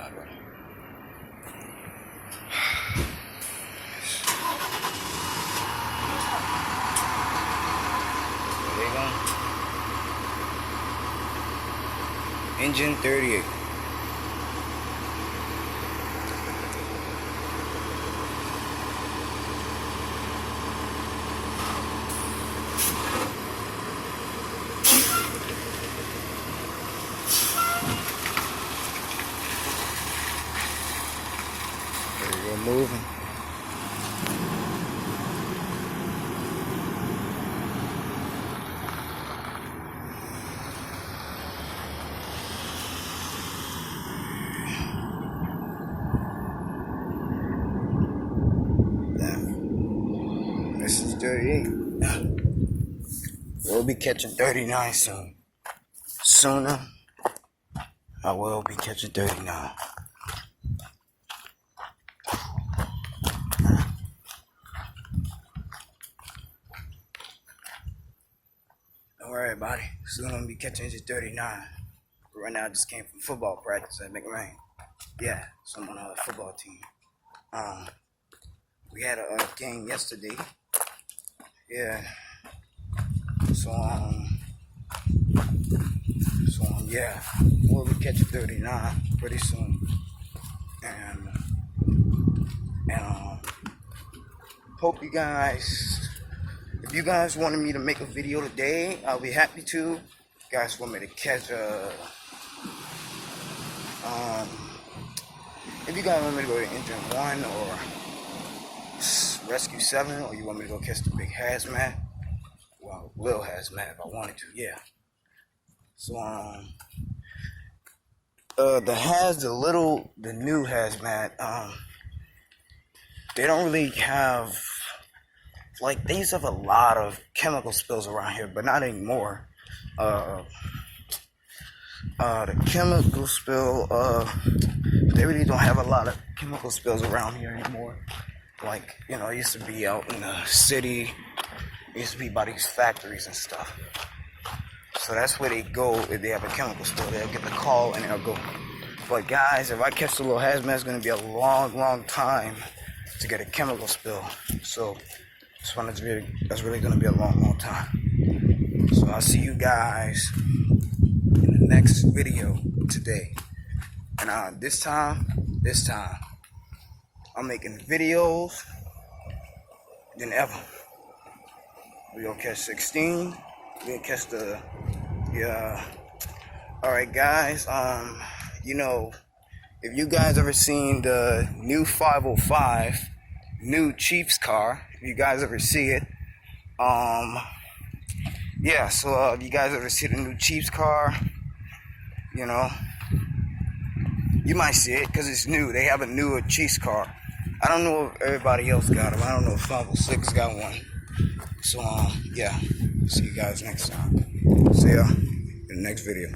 by the way. There you go. Engine 38. We're moving. This is 38. We'll be catching 39 soon. Sooner, I will be catching 39. Don't worry about it. Soon I'll be catching engine 39. But right now I just came from football practice at McRain. Yeah, so I'm on a football team. We had a game yesterday. Yeah. So yeah, we'll be catching 39 pretty soon. And hope you guys, if you guys wanted me to make a video today, I'll be happy to. If you guys want me to catch if you guys want me to go to engine 1 or rescue 7, or you want me to go catch the big hazmat, well, little hazmat if I wanted to, yeah. So the new hazmat, they don't really have, like, they used to have a lot of chemical spills around here, but not anymore. The chemical spill, they really don't have a lot of chemical spills around here anymore. Like, you know, it used to be out in the city, it used to be by these factories and stuff. So that's where they go if they have a chemical spill. They'll get the call and they'll go. But guys, if I catch the little hazmat, it's going to be a long time to get a chemical spill. So this one is that's really going to be a long time. So I'll see you guys in the next video today. And this time, I'm making videos than ever. We're going to catch 16. We're going to catch the, yeah. Alright guys, you know, if you guys ever seen the new 505, new Chiefs car, if you guys ever see it, yeah, so if you guys ever see the new Chiefs car, you know, you might see it because it's new. They have a newer Chiefs car. I don't know if everybody else got them. I don't know if 506 got one. So, yeah, see you guys next time. See ya in the next video.